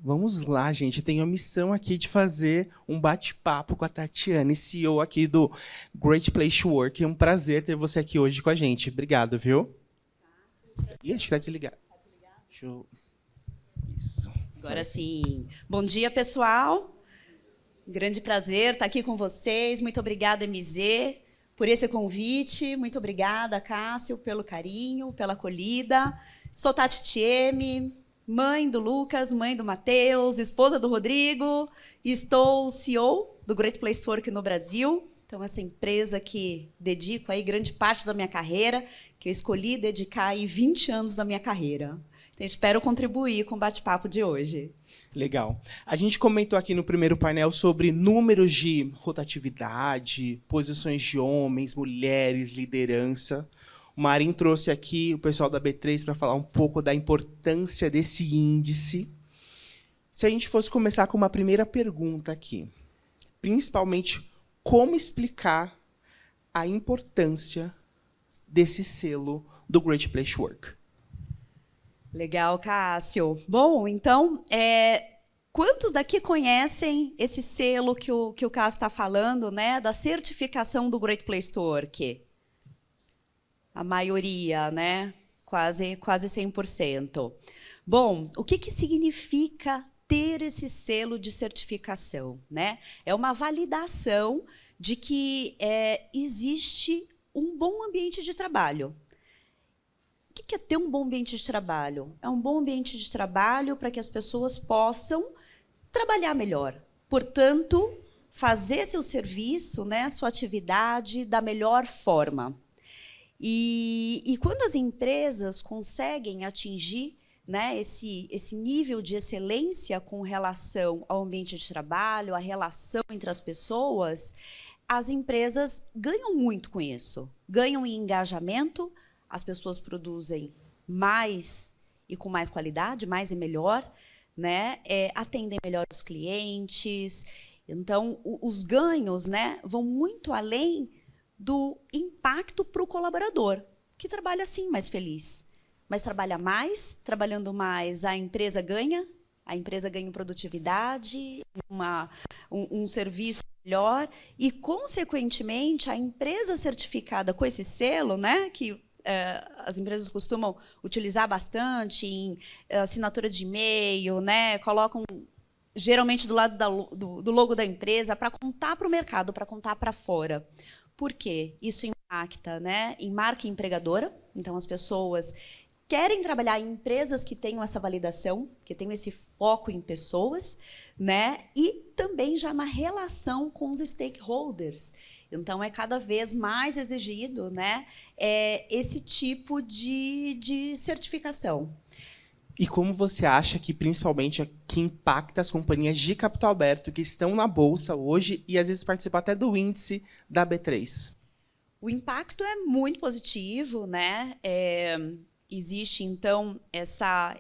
Vamos lá, gente. Tenho a missão aqui de fazer um bate-papo com a Tatiane, CEO aqui do Great Place to Work. É um prazer ter você aqui hoje com a gente. Obrigado, viu? Ih, acho que tá desligado. Deixa eu... Isso. Agora sim. Bom dia, pessoal. Grande prazer estar aqui com vocês. Muito obrigada, MZ, por esse convite. Muito obrigada, Cássio, pelo carinho, pela acolhida. Sou Tati Thieme, mãe do Lucas, mãe do Matheus, esposa do Rodrigo. Estou CEO do Great Place to Work no Brasil. Então, essa empresa que dedico aí grande parte da minha carreira, que eu escolhi dedicar aí 20 anos da minha carreira. Então, espero contribuir com o bate-papo de hoje. Legal. A gente comentou aqui no primeiro painel sobre números de rotatividade, posições de homens, mulheres, liderança. O Marim trouxe aqui o pessoal da B3 para falar um pouco da importância desse índice. Se a gente fosse começar com uma primeira pergunta aqui, principalmente, como explicar a importância desse selo do Great Place to Work? Legal, Cássio. Bom, então, quantos daqui conhecem esse selo que o Cássio está falando, né, da certificação do Great Place to Work? A maioria, né? Quase 100%. Bom, o que significa ter esse selo de certificação, né? É uma validação de que existe um bom ambiente de trabalho. O que é ter um bom ambiente de trabalho? É um bom ambiente de trabalho para que as pessoas possam trabalhar melhor. Portanto, fazer seu serviço, né, sua atividade da melhor forma. E quando as empresas conseguem atingir, né, esse nível de excelência com relação ao ambiente de trabalho, a relação entre as pessoas, as empresas ganham muito com isso. Ganham em engajamento, as pessoas produzem mais e com mais qualidade, mais e melhor, né? Atendem melhor os clientes. Então, os ganhos, né, vão muito além do impacto para o colaborador, que trabalha, sim, mais feliz. Mas trabalha mais, trabalhando mais, a empresa ganha em produtividade, um serviço melhor e, consequentemente, a empresa certificada com esse selo, né, que as empresas costumam utilizar bastante em assinatura de e-mail, né, colocam geralmente do lado do logo da empresa para contar para o mercado, para contar para fora. Por quê? Isso impacta, né, em marca empregadora. Então, as pessoas querem trabalhar em empresas que tenham essa validação, que tenham esse foco em pessoas, né, e também já na relação com os stakeholders. Então, é cada vez mais exigido, né, esse tipo de certificação. E como você acha que, principalmente, que impacta as companhias de capital aberto que estão na Bolsa hoje e, às vezes, participam até do índice da B3? O impacto é muito positivo, né? Existe, então,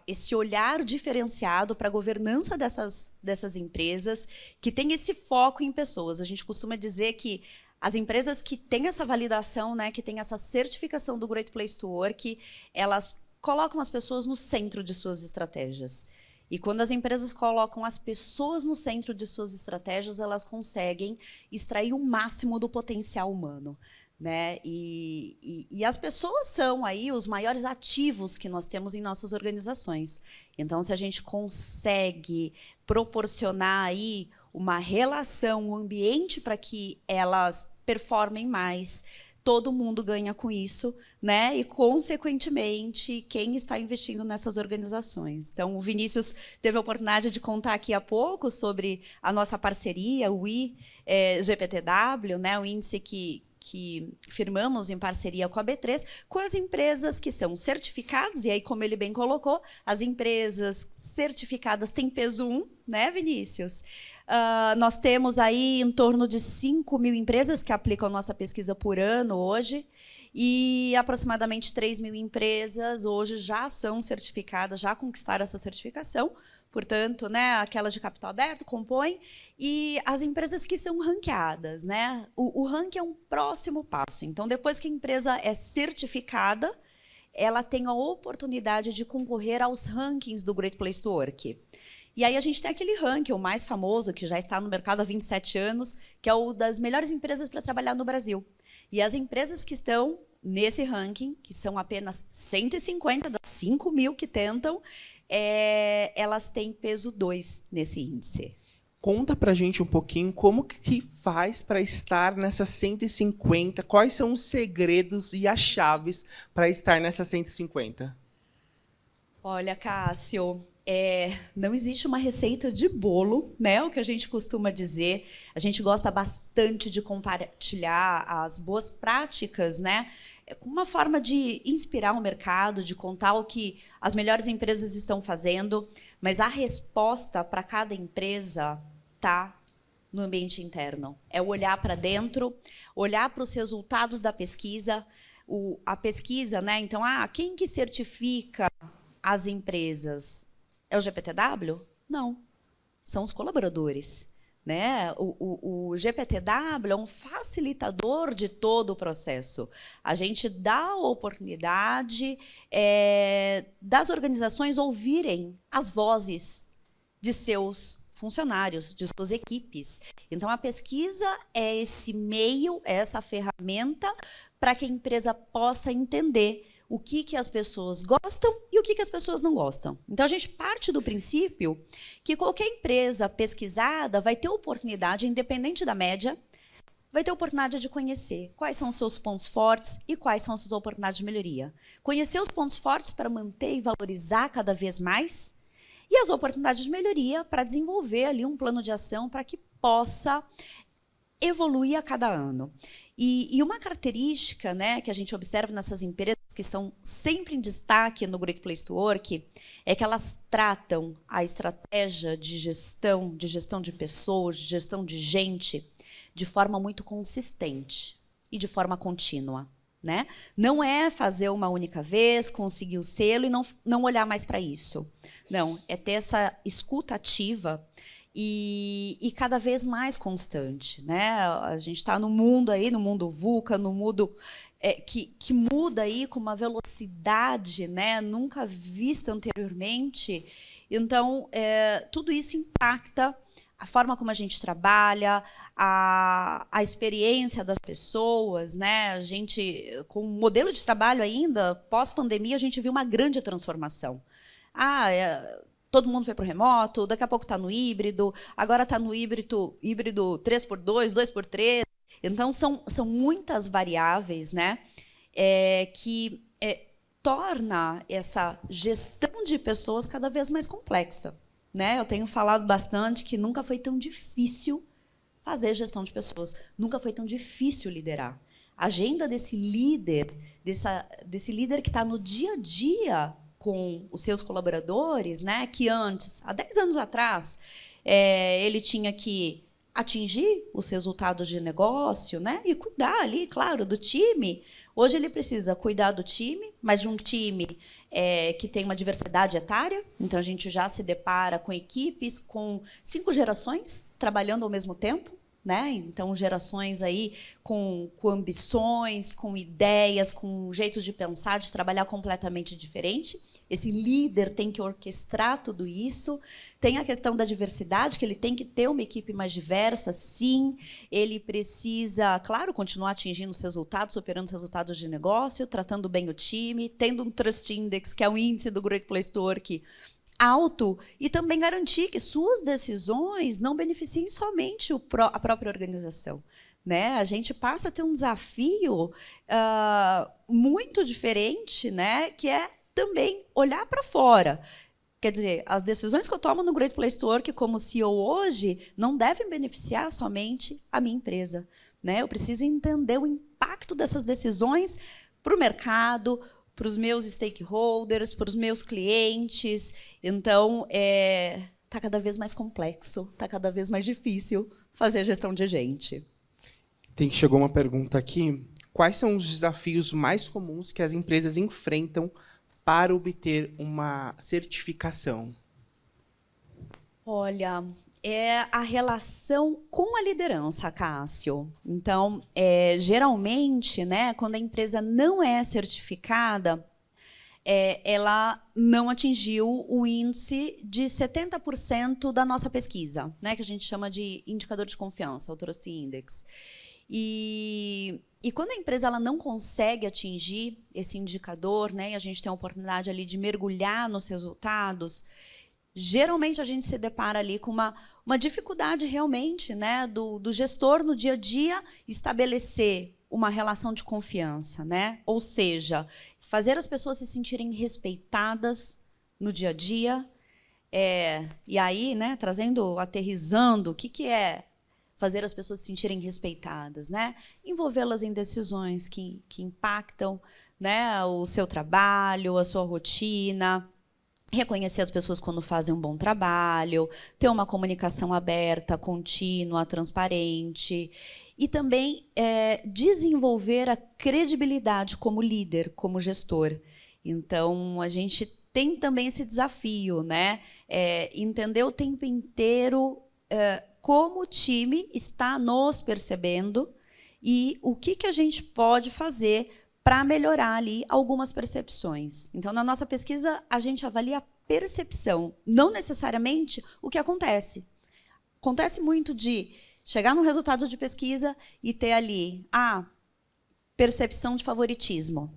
esse olhar diferenciado para a governança dessas empresas que tem esse foco em pessoas. A gente costuma dizer que as empresas que têm essa validação, né, que têm essa certificação do Great Place to Work, elas colocam as pessoas no centro de suas estratégias. E quando as empresas colocam as pessoas no centro de suas estratégias, elas conseguem extrair o máximo do potencial humano, né? E as pessoas são aí os maiores ativos que nós temos em nossas organizações. Então, se a gente consegue proporcionar aí uma relação, um ambiente para que elas performem mais, todo mundo ganha com isso, né? E, consequentemente, quem está investindo nessas organizações. Então, o Vinícius teve a oportunidade de contar aqui há pouco sobre a nossa parceria, o IGPTW, né? O índice que firmamos em parceria com a B3, com as empresas que são certificadas, e aí, como ele bem colocou, as empresas certificadas têm peso 1, né, Vinícius? Nós temos aí em torno de 5.000 empresas que aplicam nossa pesquisa por ano hoje, e aproximadamente 3.000 empresas hoje já são certificadas, já conquistaram essa certificação. Portanto, né, aquelas de capital aberto compõem, e as empresas que são ranqueadas, né? O ranking é um próximo passo. Então, depois que a empresa é certificada, ela tem a oportunidade de concorrer aos rankings do Great Place to Work. E aí a gente tem aquele ranking, o mais famoso, que já está no mercado há 27 anos, que é o das melhores empresas para trabalhar no Brasil. E as empresas que estão nesse ranking, que são apenas 150 das 5.000 que tentam, elas têm peso 2 nesse índice. Conta pra gente um pouquinho como que faz para estar nessas 150, quais são os segredos e as chaves para estar nessas 150? Olha, Cássio, não existe uma receita de bolo, né? O que a gente costuma dizer. A gente gosta bastante de compartilhar as boas práticas, né? Como uma forma de inspirar o mercado, de contar o que as melhores empresas estão fazendo, mas a resposta para cada empresa está no ambiente interno. É o olhar para dentro, olhar para os resultados da pesquisa. A pesquisa, né? Então, quem que certifica as empresas? É o GPTW? Não. São os colaboradores. Né? O GPTW é um facilitador de todo o processo. A gente dá a oportunidade das organizações ouvirem as vozes de seus funcionários, de suas equipes. Então, a pesquisa é esse meio, é essa ferramenta para que a empresa possa entender o que as pessoas gostam e o que as pessoas não gostam. Então, a gente parte do princípio que qualquer empresa pesquisada vai ter oportunidade, independente da média, vai ter oportunidade de conhecer quais são os seus pontos fortes e quais são as suas oportunidades de melhoria. Conhecer os pontos fortes para manter e valorizar cada vez mais e as oportunidades de melhoria para desenvolver ali um plano de ação para que possa evoluir a cada ano. E uma característica, né, que a gente observa nessas empresas que estão sempre em destaque no Great Place to Work é que elas tratam a estratégia de gestão de pessoas, de gestão de gente, de forma muito consistente e de forma contínua. Né? Não é fazer uma única vez, conseguir o selo e não olhar mais para isso. Não, é ter essa escuta ativa e cada vez mais constante. Né? A gente está no mundo aí, no mundo VUCA, no mundo que muda aí com uma velocidade, né, nunca vista anteriormente. Então, tudo isso impacta a forma como a gente trabalha, a experiência das pessoas, né? A gente, com o modelo de trabalho ainda, pós-pandemia, a gente viu uma grande transformação. Todo mundo foi para o remoto, daqui a pouco está no híbrido, agora está no híbrido 3x2, 2x3. Então, são muitas variáveis, né? Que torna essa gestão de pessoas cada vez mais complexa. Né? Eu tenho falado bastante que nunca foi tão difícil fazer gestão de pessoas, nunca foi tão difícil liderar. A agenda desse líder que está no dia a dia com os seus colaboradores, né? Que antes, há 10 anos atrás, ele tinha que atingir os resultados de negócio, né? E cuidar ali, claro, do time. Hoje ele precisa cuidar do time, mas de um time que tem uma diversidade etária. Então, a gente já se depara com equipes com 5 gerações trabalhando ao mesmo tempo. Né? Então, gerações aí com ambições, com ideias, com jeitos de pensar, de trabalhar completamente diferente. Esse líder tem que orquestrar tudo isso. Tem a questão da diversidade, que ele tem que ter uma equipe mais diversa, sim. Ele precisa, claro, continuar atingindo os resultados, superando os resultados de negócio, tratando bem o time, tendo um Trust Index, que é o índice do Great Place to Work, alto, e também garantir que suas decisões não beneficiem somente a própria organização. Né? A gente passa a ter um desafio muito diferente, né? Que é também olhar para fora. Quer dizer, as decisões que eu tomo no Great Place to Work como CEO hoje não devem beneficiar somente a minha empresa. Né? Eu preciso entender o impacto dessas decisões para o mercado, para os meus stakeholders, para os meus clientes. Então, está cada vez mais complexo, está cada vez mais difícil fazer gestão de gente. Chegou uma pergunta aqui. Quais são os desafios mais comuns que as empresas enfrentam para obter uma certificação? Olha, é a relação com a liderança, Cássio. Então, geralmente, né, quando a empresa não é certificada, ela não atingiu o índice de 70% da nossa pesquisa, né, que a gente chama de indicador de confiança, o Trust Index. E quando a empresa ela não consegue atingir esse indicador, né, e a gente tem a oportunidade ali de mergulhar nos resultados, geralmente a gente se depara ali com uma dificuldade realmente, né, do gestor no dia a dia estabelecer uma relação de confiança, né? Ou seja, fazer as pessoas se sentirem respeitadas no dia a dia. E aí, né, aterrissando, o que é fazer as pessoas se sentirem respeitadas, né? Envolvê-las em decisões que impactam, né, o seu trabalho, a sua rotina, reconhecer as pessoas quando fazem um bom trabalho, ter uma comunicação aberta, contínua, transparente, e também desenvolver a credibilidade como líder, como gestor. Então, a gente tem também esse desafio, né? Entender o tempo inteiro como o time está nos percebendo e o que a gente pode fazer para melhorar ali algumas percepções. Então, na nossa pesquisa, a gente avalia a percepção, não necessariamente o que acontece. Acontece muito de chegar no resultado de pesquisa e ter ali percepção de favoritismo,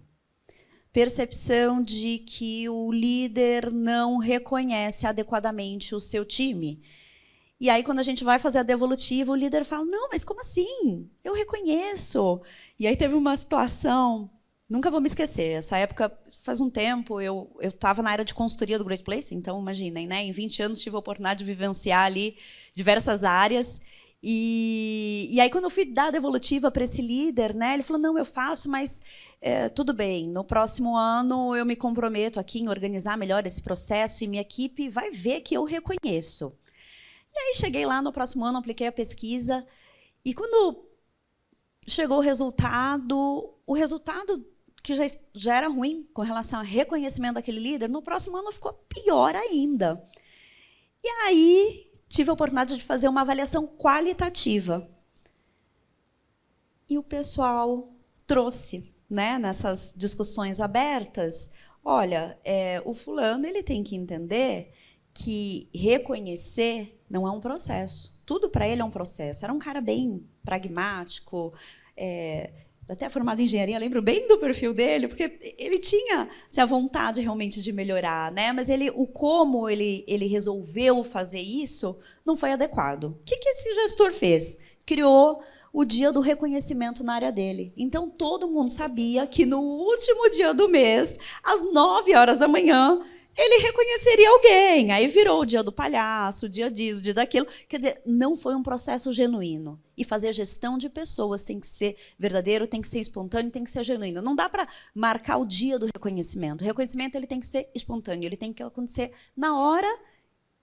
percepção de que o líder não reconhece adequadamente o seu time. E aí, quando a gente vai fazer a devolutiva, o líder fala, não, mas como assim? Eu reconheço. E aí teve uma situação, nunca vou me esquecer, essa época, faz um tempo, eu estava na área de consultoria do Great Place, então imaginem, né, em 20 anos tive a oportunidade de vivenciar ali diversas áreas. E aí, quando eu fui dar a devolutiva para esse líder, né, ele falou, não, eu faço, mas tudo bem, no próximo ano eu me comprometo aqui em organizar melhor esse processo e minha equipe vai ver que eu reconheço. E aí cheguei lá no próximo ano, apliquei a pesquisa, e quando chegou o resultado que já era ruim com relação ao reconhecimento daquele líder, no próximo ano ficou pior ainda. E aí tive a oportunidade de fazer uma avaliação qualitativa. E o pessoal trouxe, né, nessas discussões abertas, olha, o fulano ele tem que entender que reconhecer não é um processo. Tudo para ele é um processo. Era um cara bem pragmático, até formado em engenharia, lembro bem do perfil dele, porque ele tinha a vontade realmente de melhorar, né? Mas o como ele resolveu fazer isso não foi adequado. O que esse gestor fez? Criou o dia do reconhecimento na área dele. Então, todo mundo sabia que no último dia do mês, às 9 horas da manhã, ele reconheceria alguém. Aí virou o dia do palhaço, o dia disso, o dia daquilo. Quer dizer, não foi um processo genuíno. E fazer gestão de pessoas tem que ser verdadeiro, tem que ser espontâneo, tem que ser genuíno. Não dá para marcar o dia do reconhecimento. O reconhecimento ele tem que ser espontâneo, ele tem que acontecer na hora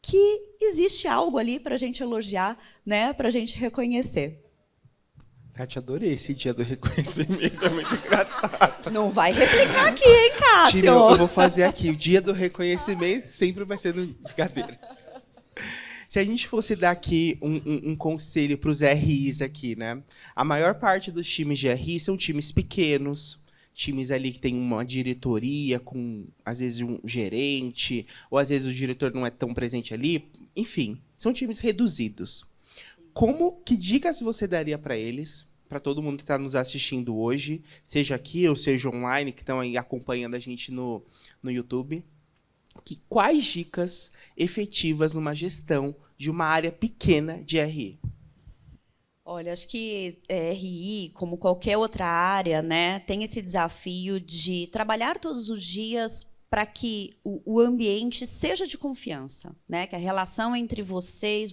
que existe algo ali para a gente elogiar, né, para a gente reconhecer. Tati, adorei esse dia do reconhecimento, é muito engraçado. Não vai replicar aqui, hein, Cássio? Tira, eu vou fazer aqui. O dia do reconhecimento sempre vai ser no brincadeira. Se a gente fosse dar aqui um conselho para os RIs aqui, né? A maior parte dos times de RI são times pequenos, times ali que tem uma diretoria com, às vezes, um gerente, ou às vezes o diretor não é tão presente ali. Enfim, são times reduzidos. Que dicas você daria para eles, para todo mundo que está nos assistindo hoje, seja aqui ou seja online, que estão aí acompanhando a gente no YouTube? Quais dicas efetivas numa gestão de uma área pequena de RI? Olha, acho que RI, como qualquer outra área, né, tem esse desafio de trabalhar todos os dias para que o ambiente seja de confiança, né? Que a relação entre vocês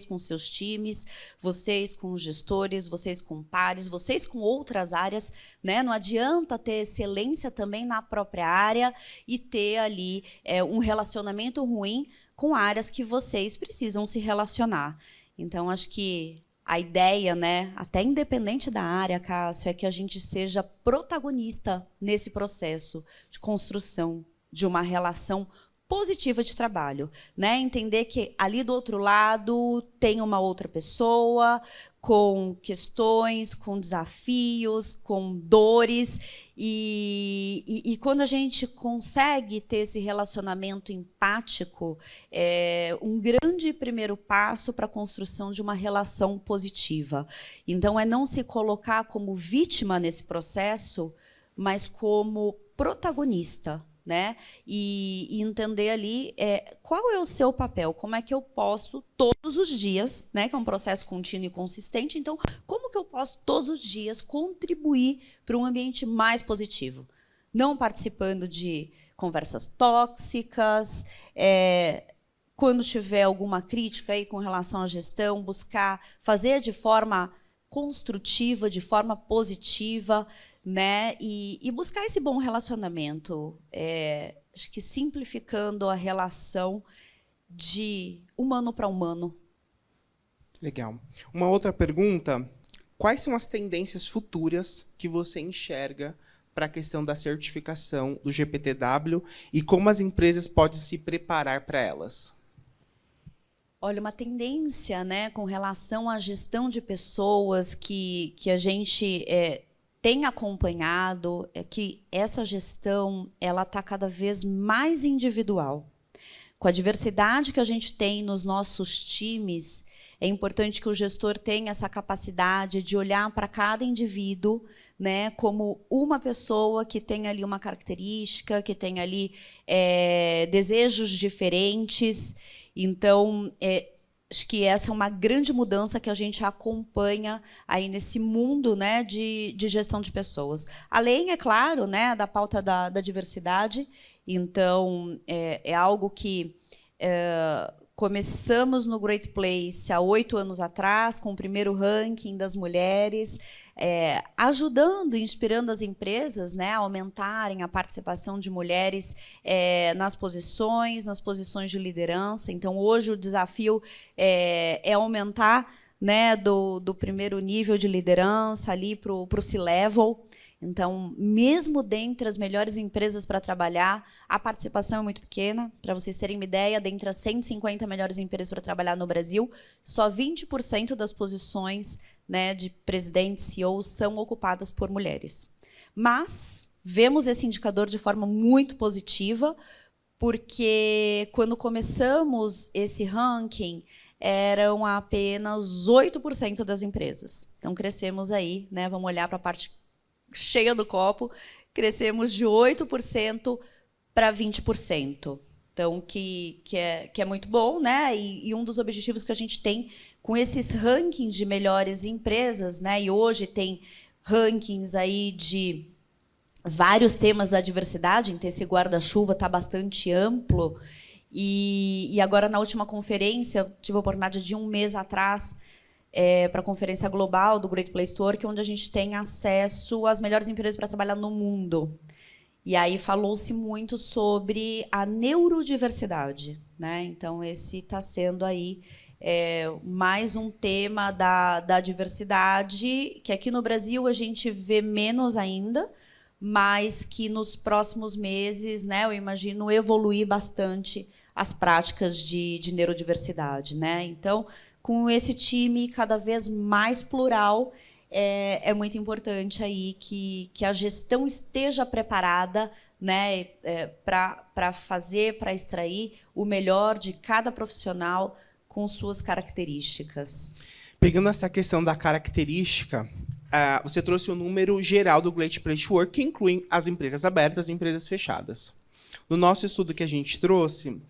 com seus times, vocês com os gestores, vocês com pares, vocês com outras áreas, né? Não adianta ter excelência também na própria área e ter ali um relacionamento ruim com áreas que vocês precisam se relacionar. Então, acho que a ideia, né, até independente da área, Cássio, é que a gente seja protagonista nesse processo de construção de uma relação positiva de trabalho, né? Entender que ali do outro lado tem uma outra pessoa com questões, com desafios, com dores, e quando a gente consegue ter esse relacionamento empático, é um grande primeiro passo para a construção de uma relação positiva. Então, é não se colocar como vítima nesse processo, mas como protagonista, né? E entender ali qual é o seu papel, como é que eu posso todos os dias, né? Que é um processo contínuo e consistente. Então, como que eu posso todos os dias contribuir para um ambiente mais positivo? Não participando de conversas tóxicas, quando tiver alguma crítica aí com relação à gestão, buscar fazer de forma construtiva, de forma positiva, né? E buscar esse bom relacionamento, acho que simplificando a relação de humano para humano. Legal. Uma outra pergunta, quais são as tendências futuras que você enxerga para a questão da certificação do GPTW e como as empresas podem se preparar para elas? Olha, uma tendência, né, com relação à gestão de pessoas que a gente tem acompanhado é que essa gestão ela está cada vez mais individual. Com a diversidade que a gente tem nos nossos times, é importante que o gestor tenha essa capacidade de olhar para cada indivíduo, né, como uma pessoa que tem ali uma característica, que tem ali desejos diferentes. Então, acho que essa é uma grande mudança que a gente acompanha aí nesse mundo, né, de gestão de pessoas. Além, é claro, né, da pauta da diversidade. Então, é algo que começamos no Great Place há 8 anos atrás, com o primeiro ranking das mulheres, ajudando, inspirando as empresas, né, a aumentarem a participação de mulheres nas posições de liderança. Então, hoje, o desafio é aumentar, né, do primeiro nível de liderança ali para o C-Level. Então, mesmo dentre as melhores empresas para trabalhar, a participação é muito pequena. Para vocês terem uma ideia, dentre as 150 melhores empresas para trabalhar no Brasil, só 20% das posições, né, de presidente, CEO, são ocupadas por mulheres. Mas vemos esse indicador de forma muito positiva, porque quando começamos esse ranking, eram apenas 8% das empresas. Então, crescemos aí, né, vamos olhar para a parte cheia do copo, crescemos de 8% para 20%. Então, que é muito bom, né? E um dos objetivos que a gente tem com esses rankings de melhores empresas, né? E hoje tem rankings aí de vários temas da diversidade, então esse guarda-chuva está bastante amplo. E agora, na última conferência, tive a oportunidade de um mês atrás, para a conferência global do Great Place to Work, onde a gente tem acesso às melhores empresas para trabalhar no mundo. E aí falou-se muito sobre a neurodiversidade, né? Então, esse está sendo aí mais um tema da diversidade, que aqui no Brasil a gente vê menos ainda, mas que nos próximos meses, né, eu imagino evoluir bastante as práticas de neurodiversidade, né? Então, com esse time cada vez mais plural, é muito importante aí que a gestão esteja preparada, né, para fazer, para extrair o melhor de cada profissional com suas características. Pegando essa questão da característica, você trouxe o número geral do Great Place to Work, que inclui as empresas abertas e as empresas fechadas. No nosso estudo que a gente trouxe,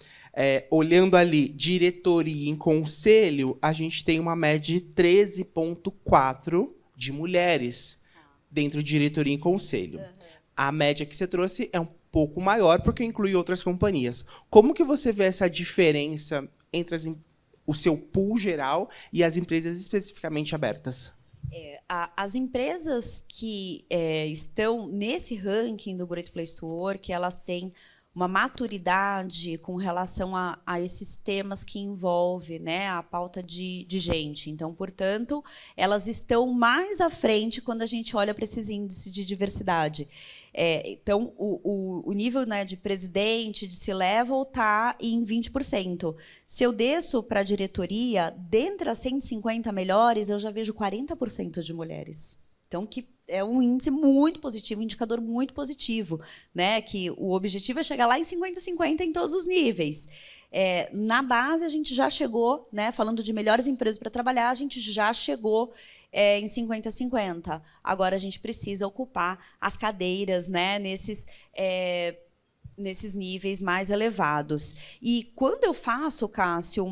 olhando ali diretoria em conselho, a gente tem uma média de 13,4 de mulheres dentro de diretoria em conselho. Uhum. A média que você trouxe é um pouco maior, porque inclui outras companhias. Como que você vê essa diferença entre o seu pool geral e as empresas especificamente abertas? As empresas que estão nesse ranking do Great Place to Work, elas têm uma maturidade com relação a esses temas que envolvem, né, a pauta de gente. Então, portanto, elas estão mais à frente quando a gente olha para esses índices de diversidade. Então, o nível, né, de presidente, de C-level, está em 20%. Se eu desço para a diretoria, dentre as 150 melhores, eu já vejo 40% de mulheres. Então, que é um índice muito positivo, um indicador muito positivo, né? Que o objetivo é chegar lá em 50-50 em todos os níveis. Na base, a gente já chegou, né? Falando de melhores empresas para trabalhar, a gente já chegou em 50-50. Agora, a gente precisa ocupar as cadeiras, né? Nesses níveis mais elevados. E quando eu faço, Cássio,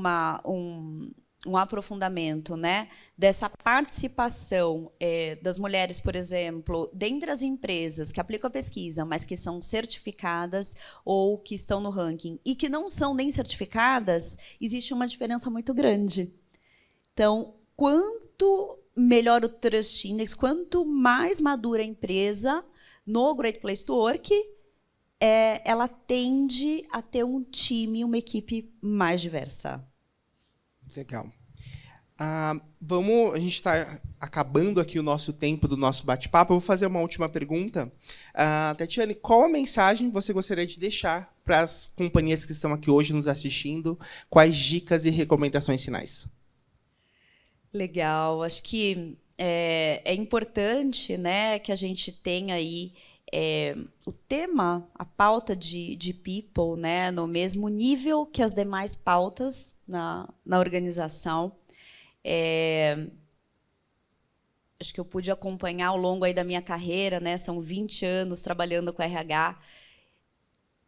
um aprofundamento, né, dessa participação das mulheres, por exemplo, dentre as empresas que aplicam a pesquisa, mas que são certificadas ou que estão no ranking, e que não são nem certificadas, existe uma diferença muito grande. Então, quanto melhor o Trust Index, quanto mais madura a empresa no Great Place to Work, ela tende a ter um time, uma equipe mais diversa. Legal. A gente está acabando aqui o nosso tempo do nosso bate-papo. Eu vou fazer uma última pergunta. Tatiane, qual a mensagem você gostaria de deixar para as companhias que estão aqui hoje nos assistindo? Quais dicas e recomendações finais? Legal. Acho que é importante, né, que a gente tenha aí o tema, a pauta de people, né, no mesmo nível que as demais pautas na organização. Acho que eu pude acompanhar ao longo aí da minha carreira, né, são 20 anos trabalhando com RH.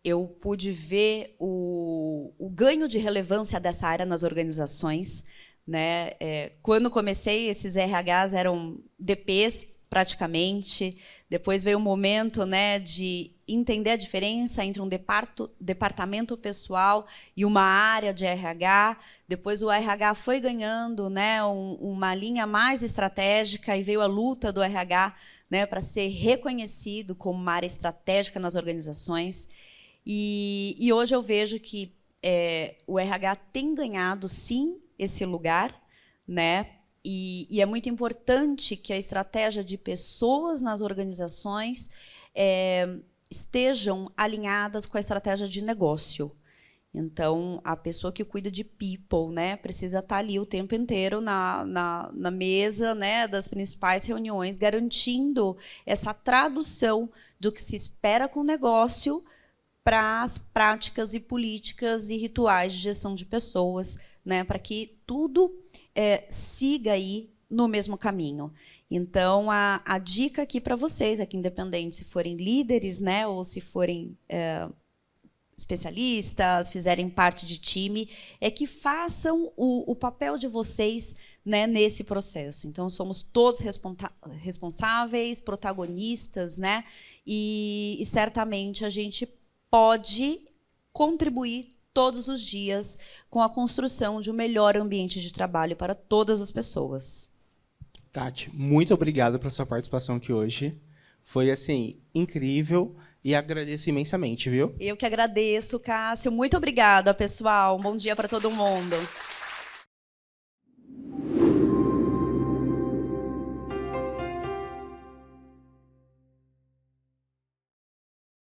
Eu pude ver o ganho de relevância dessa área nas organizações, né? Quando comecei, esses RHs eram DPs, praticamente. Depois veio o momento, né, de entender a diferença entre um departamento pessoal e uma área de RH. Depois o RH foi ganhando, né, uma linha mais estratégica e veio a luta do RH, né, para ser reconhecido como uma área estratégica nas organizações. E hoje eu vejo que o RH tem ganhado, sim, esse lugar, né? E é muito importante que a estratégia de pessoas nas organizações estejam alinhadas com a estratégia de negócio. Então, a pessoa que cuida de people, né, precisa estar ali o tempo inteiro na mesa, né, das principais reuniões, garantindo essa tradução do que se espera com o negócio para as práticas e políticas e rituais de gestão de pessoas, né, para que tudo siga aí no mesmo caminho. Então, a dica aqui para vocês, é que independente se forem líderes, né, ou se forem especialistas, fizerem parte de time, é que façam o papel de vocês, né, nesse processo. Então, somos todos responsáveis, protagonistas, né, e certamente a gente pode contribuir todos os dias com a construção de um melhor ambiente de trabalho para todas as pessoas. Tati, muito obrigado pela sua participação aqui hoje. Foi, assim, incrível e agradeço imensamente, viu? Eu que agradeço, Cássio. Muito obrigada, pessoal. Um bom dia para todo mundo.